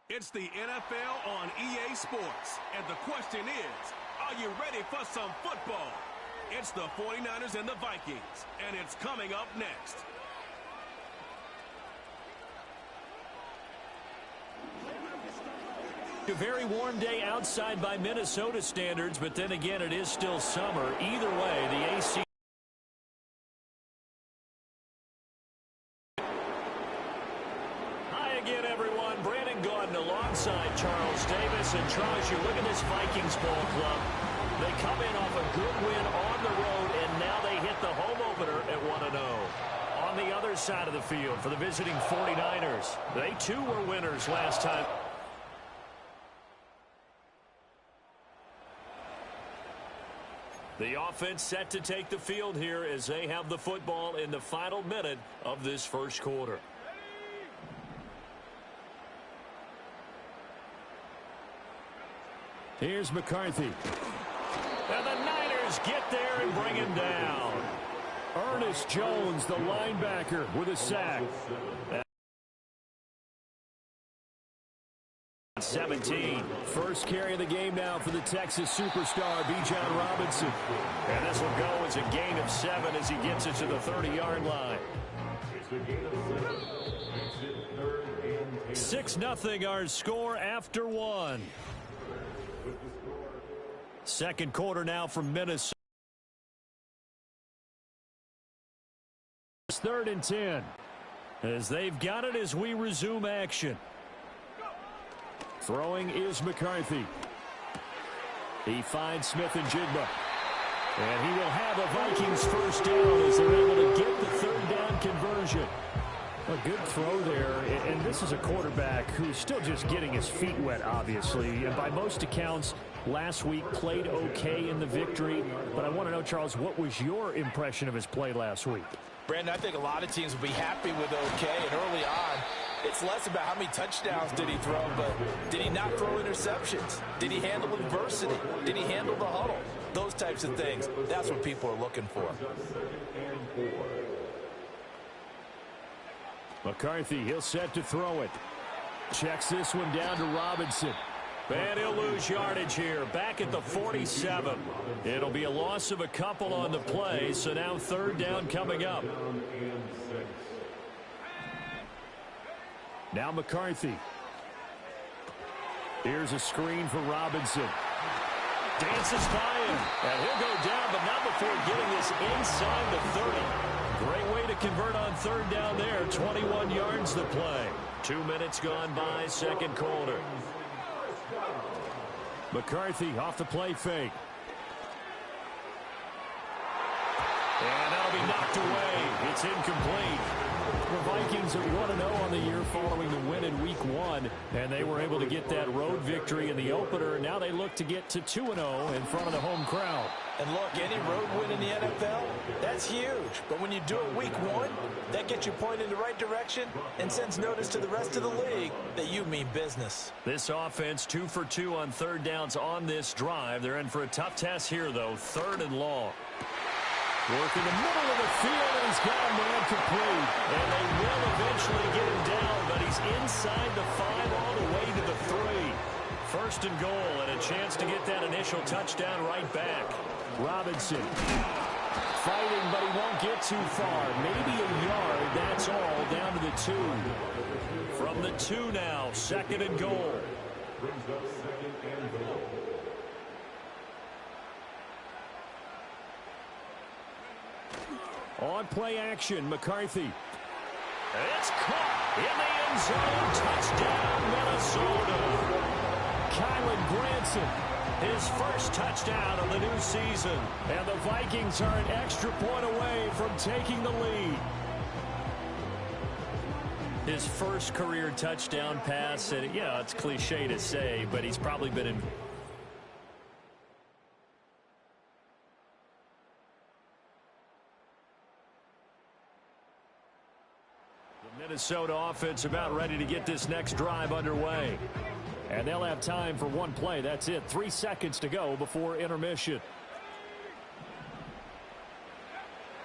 It's the NFL on EA Sports, and the question is, are you ready for some football? It's the 49ers and the Vikings, and it's coming up next. A very warm day outside by Minnesota standards, but then again, it is still summer. Either way, the AC. Hi again, everyone. Brandon Gaudin alongside Charles Davis. And Charles, you look at this Vikings ball club. They come in off a good win on the road, and now they hit the home opener at 1-0. On the other side of the field for the visiting 49ers, they too were winners last time. The offense set to take the field here as they have the football in the final minute of this first quarter. Here's McCarthy. And the Niners get there and bring him down. Ernest Jones, the linebacker, with a sack. 17. First carry of the game now for the Texas superstar, Bijan Robinson. And this will go as a gain of 7 as he gets it to the 30-yard line. 6-0 our score after 1. Second quarter now from Minnesota. It's 3rd and 10. As they've got it as we resume action. Throwing is McCarthy. He finds Smith and Jigba. And he will have a Vikings first down as they're able to get the 3rd down conversion. A good throw there, and this is a quarterback who's still just getting his feet wet, obviously. And by most accounts, last week played okay in the victory. But I want to know, Charles, what was your impression of his play last week? Brandon, I think a lot of teams will be happy with okay, and early on, it's less about how many touchdowns did he throw, but did he not throw interceptions? Did he handle adversity? Did he handle the huddle? Those types of things. That's what people are looking for. McCarthy, he'll set to throw it. Checks this one down to Robinson. And he'll lose yardage here. Back at the 47. It'll be a loss of a couple on the play, so now 3rd down coming up. Now McCarthy. Here's a screen for Robinson. Dances by him. And he'll go down, but not before getting this inside the 30. Great way to convert on 3rd down there. 21 yards the play. 2 minutes gone by, second quarter. McCarthy off the play fake. And that'll be knocked away. It's incomplete. The Vikings are 1-0 on the year following the win in Week 1, and they were able to get that road victory in the opener. Now they look to get to 2-0 in front of the home crowd. And look, any road win in the NFL, that's huge. But when you do it Week 1, that gets you pointed in the right direction and sends notice to the rest of the league that you mean business. This offense 2 for 2 on 3rd downs on this drive. They're in for a tough task here, though. 3rd and long. Work in the middle of the field, and he's got a man complete. And they will eventually get him down, but he's inside the 5 all the way to the 3. 1st and goal, and a chance to get that initial touchdown right back. Robinson fighting, but he won't get too far. Maybe a yard, that's all, down to the 2. From the 2 now, 2nd and goal. On play action, McCarthy. It's caught in the end zone. Touchdown, Minnesota. Kylan Granson, his first touchdown of the new season. And the Vikings are an extra point away from taking the lead. His first career touchdown pass, and yeah, it's cliche to say, but he's probably been in. Minnesota offense about ready to get this next drive underway. And they'll have time for one play. That's it. 3 seconds to go before intermission.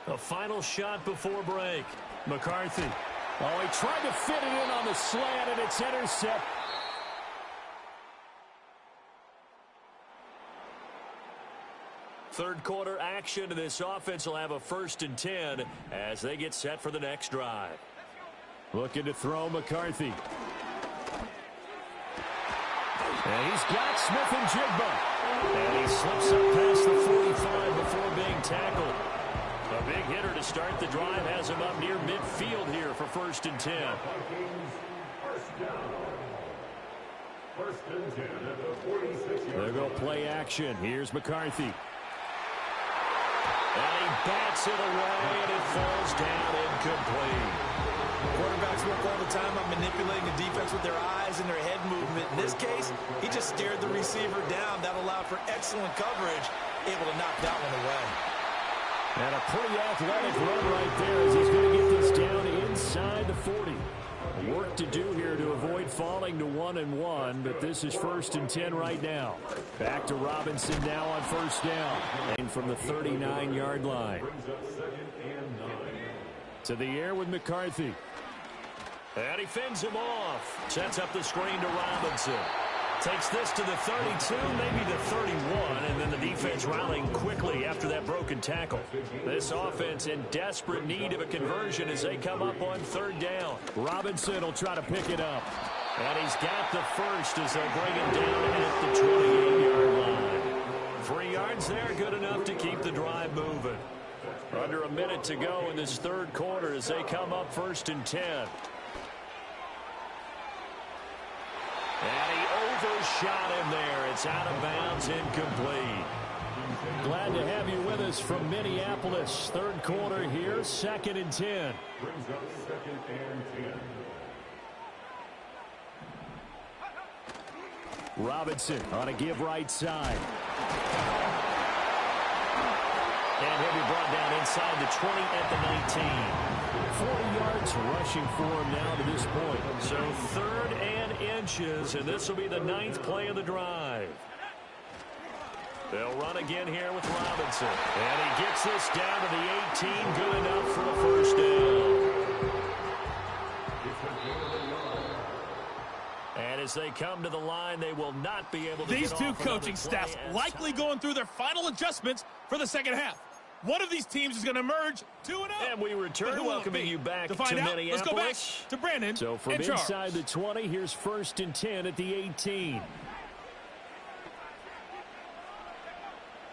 A final shot before break. McCarthy. Oh, he tried to fit it in on the slant, and it's intercepted. Third quarter action, and this offense will have a 1st and 10 as they get set for the next drive. Looking to throw McCarthy. And he's got Smith and Jigba. And he slips up past the 45 before being tackled. A big hitter to start the drive has him up near midfield here for 1st and 10. They're going to play action. Here's McCarthy. And he bats it away, and it falls down incomplete. Quarterbacks work all the time on manipulating the defense with their eyes and their head movement. In this case, he just stared the receiver down. That allowed for excellent coverage, able to knock that one away. And a pretty athletic run right there as he's going to get this down inside the 40. Work to do here to avoid falling to 1-1, but this is 1st and 10 right now. Back to Robinson now on 1st down. And from the 39-yard line. To the air with McCarthy. And he fends him off. Sets up the screen to Robinson. Takes this to the 32, maybe the 31, and then the defense rallying quickly after that broken tackle. This offense in desperate need of a conversion as they come up on 3rd down. Robinson will try to pick it up. And he's got the first as they'll bring him down at the 28-yard line. 3 yards there, good enough to keep the drive moving. Under a minute to go in this 3rd quarter as they come up 1st and 10. And he overshot him there. It's out of bounds, incomplete. Glad to have you with us from Minneapolis. 3rd quarter here, 2nd and 10. Brings up 2nd and 10. Robinson on a give right side. And he'll be brought down inside the 20 at the 19. 40 yards rushing for him now to this point. So 3rd and inches, and this will be the 9th play of the drive. They'll run again here with Robinson. And he gets this down to the 18, good enough for a 1st down. And as they come to the line, they will not be able to These get two off coaching staffs likely going through their final adjustments for the 2nd half. One of these teams is going to emerge 2-0. And we return, welcoming you back to Minneapolis. Let's go back to Brandon. So from inside the 20, here's 1st and 10 at the 18.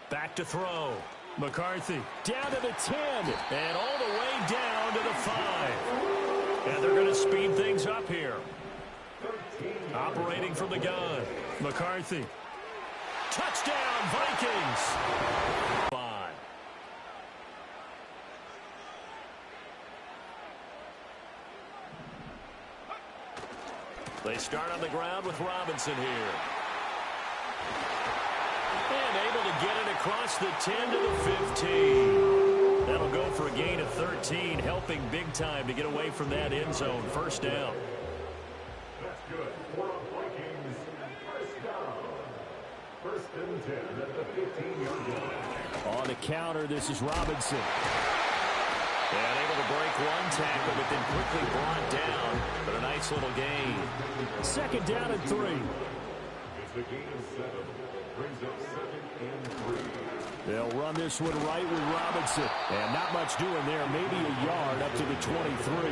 Back to throw. McCarthy down to the 10. And all the way down to the 5. And they're going to speed things up here. Operating from the gun. McCarthy. Touchdown, Vikings. 5. They start on the ground with Robinson here. And able to get it across the 10 to the 15. That'll go for a gain of 13, helping big time to get away from that end zone. 1st down. That's good. For Vikings, 1st down. 1st and 10 at the 15-yard line. On the counter, this is Robinson. And able to break one tackle, but then quickly brought down. But a nice little gain. 2nd down and 3. It's a gain of 7. Brings up 2nd and 3. They'll run this one right with Robinson. And not much doing there. Maybe a yard up to the 23.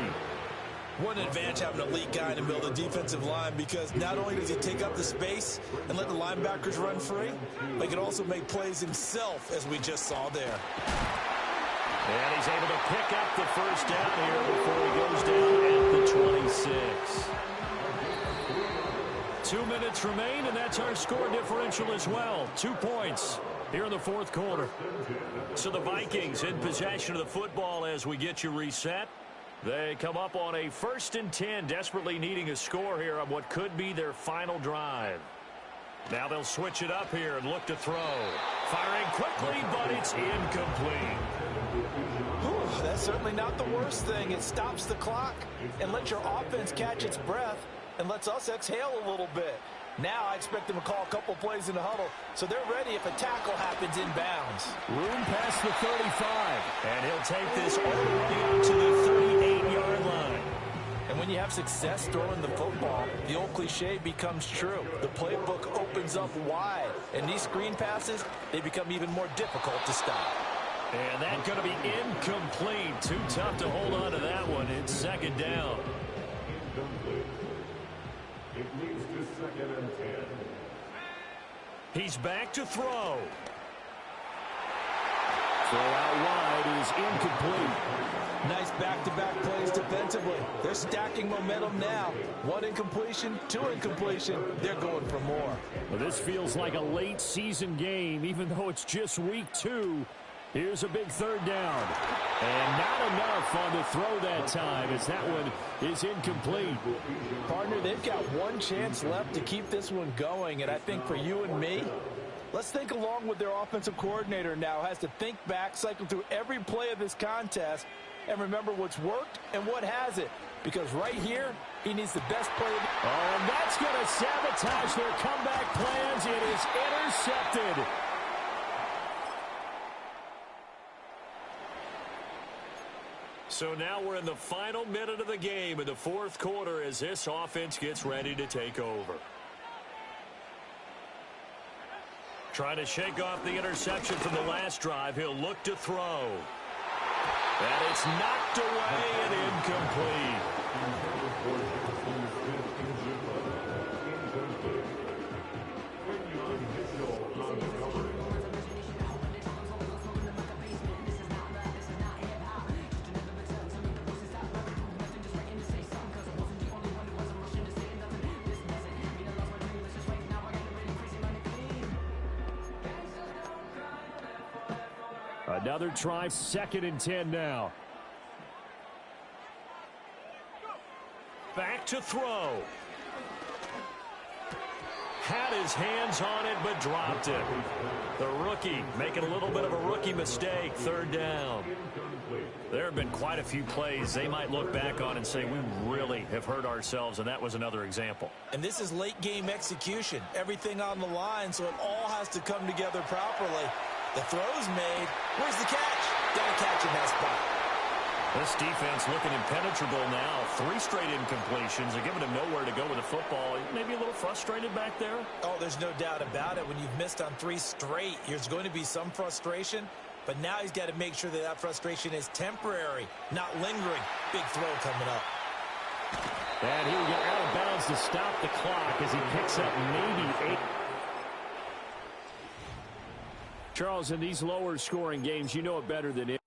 What an advantage having an elite guy in the middle of the defensive line, because not only does he take up the space and let the linebackers run free, but he can also make plays himself, as we just saw there. And he's able to pick up the 1st down here before he goes down at the 26. 2 minutes remain, and that's our score differential as well. 2 points here in the 4th quarter. So the Vikings in possession of the football as we get you reset. They come up on a 1st and 10, desperately needing a score here on what could be their final drive. Now they'll switch it up here and look to throw. Firing quickly, but it's incomplete. Whew, that's certainly not the worst thing. It stops the clock and lets your offense catch its breath and lets us exhale a little bit. Now I expect them to call a couple plays in the huddle, so they're ready if a tackle happens inbounds. Room past the 35. And he'll take this all the way out to the 38-yard line. And when you have success throwing the football, the old cliche becomes true. The playbook opens opens up wide. And these screen passes, they become even more difficult to stop. And that's going to be incomplete. Too tough to hold on to that one. It's second down. Incomplete. It leads to 2nd and 10. He's back to throw. Throw out wide is incomplete. Nice back-to-back plays defensively. They're stacking momentum now. 1 incompletion, 2 incompletion. They're going for more. Well, this feels like a late season game, even though it's just week 2. Here's a big 3rd down. And not enough on the throw that time, as that one is incomplete. Partner, they've got 1 chance left to keep this one going. And I think for you and me, let's think along with their offensive coordinator now. Has to think back, cycle through every play of this contest, and remember what's worked and what hasn't. Because right here, he needs the best play. Oh, and that's going to sabotage their comeback plans. It is intercepted. So now we're in the final minute of the game in the 4th quarter as this offense gets ready to take over. Trying to shake off the interception from the last drive. He'll look to throw. And it's knocked away and incomplete. Another try, 2nd and 10 now. Back to throw. Had his hands on it, but dropped it. The rookie making a little bit of a rookie mistake. 3rd down. There have been quite a few plays they might look back on and say, we really have hurt ourselves, and that was another example. And this is late game execution. Everything on the line, so it all has to come together properly. The throw's made. Where's the catch? Got to catch in that spot. This defense looking impenetrable now. 3 straight incompletions. They're giving him nowhere to go with the football. Maybe a little frustrated back there. Oh, there's no doubt about it. When you've missed on 3 straight, there's going to be some frustration. But now he's got to make sure that that frustration is temporary, not lingering. Big throw coming up. And he will get out of bounds to stop the clock as he picks up maybe 8. Charles, in these lower scoring games, you know it better than it.